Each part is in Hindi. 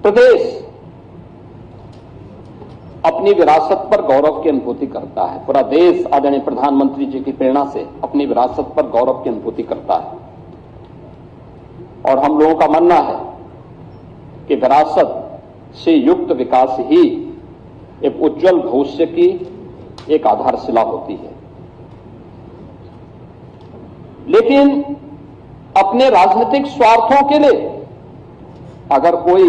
प्रदेश अपनी विरासत पर गौरव की अनुभूति करता है। पूरा देश आदरणीय प्रधानमंत्री जी की प्रेरणा से अपनी विरासत पर गौरव की अनुभूति करता है। और हम लोगों का मानना है कि विरासत से युक्त विकास ही एक उज्जवल भविष्य की एक आधारशिला होती है। लेकिन अपने राजनीतिक स्वार्थों के लिए अगर कोई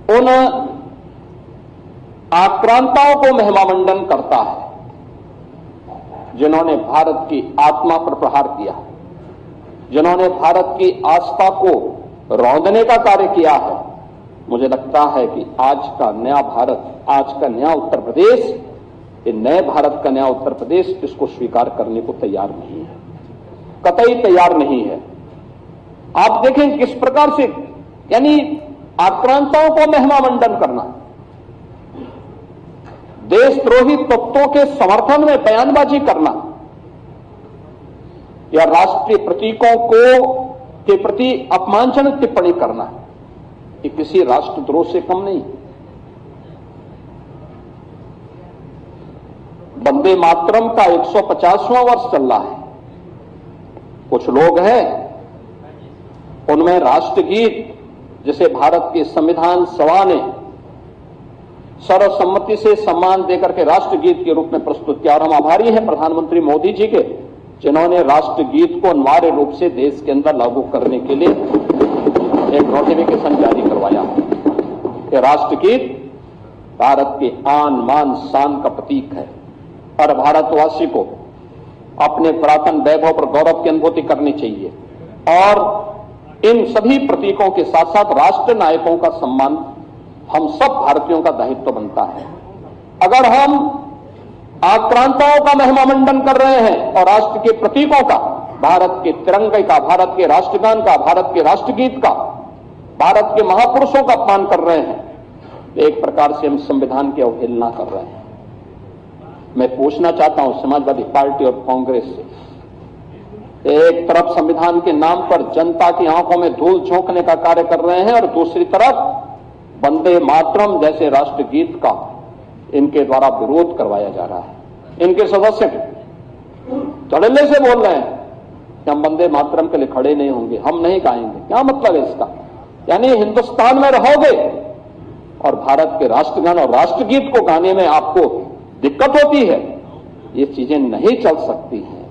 उन आक्रांताओं को महिमामंडन करता है जिन्होंने भारत की आत्मा पर प्रहार किया, जिन्होंने भारत की आस्था को रौंदने का कार्य किया है, मुझे लगता है कि आज का नया भारत, आज का नया उत्तर प्रदेश, ये नए भारत का नया उत्तर प्रदेश इसको स्वीकार करने को तैयार नहीं है, कतई तैयार नहीं है। आप देखें किस प्रकार से, यानी आक्रांताओं को महिमामंडन करना, देशद्रोही तत्वों के समर्थन में बयानबाजी करना या राष्ट्रीय प्रतीकों के प्रति अपमानजनक टिप्पणी करना, ये किसी राष्ट्रद्रोह से कम नहीं। वंदे मातरम का 150वां वर्ष चल रहा है। कुछ लोग हैं उनमें राष्ट्रगीत, जिसे भारत के संविधान सभा ने सर्वसम्मति से सम्मान देकर के राष्ट्रगीत के रूप में प्रस्तुत किया। और हम आभारी हैं प्रधानमंत्री मोदी जी के, जिन्होंने राष्ट्रगीत को अनिवार्य रूप से देश के अंदर लागू करने के लिए एक नोटिफिकेशन जारी करवाया कि राष्ट्रगीत भारत के आन मान शान का प्रतीक है और भारतवासी को अपने पुरातन वैभव पर गौरव की अनुभूति करनी चाहिए। और इन सभी प्रतीकों के साथ साथ राष्ट्र नायकों का सम्मान हम सब भारतीयों का दायित्व बनता है। अगर हम आक्रांताओं का महिमामंडन कर रहे हैं और राष्ट्र के प्रतीकों का, भारत के तिरंगे का, भारत के राष्ट्रगान का, भारत के राष्ट्रगीत का, भारत के महापुरुषों का अपमान कर रहे हैं, तो एक प्रकार से हम संविधान की अवहेलना कर रहे हैं। मैं पूछना चाहता हूं समाजवादी पार्टी और कांग्रेस से, एक तरफ संविधान के नाम पर जनता की आंखों में धूल झोंकने का कार्य कर रहे हैं और दूसरी तरफ वंदे मातरम जैसे राष्ट्रगीत का इनके द्वारा विरोध करवाया जा रहा है। इनके सदस्य चढ़ले से बोल रहे हैं कि हम वंदे मातरम के लिए खड़े नहीं होंगे, हम नहीं गाएंगे। क्या मतलब है इसका? यानी हिंदुस्तान में रहोगे और भारत के राष्ट्रगान और राष्ट्रगीत को गाने में आपको दिक्कत होती है, ये चीजें नहीं चल सकती हैं।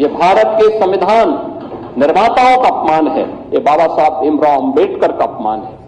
ये भारत के संविधान निर्माताओं का अपमान है, ये बाबा साहब भीमराव अंबेडकर का अपमान है।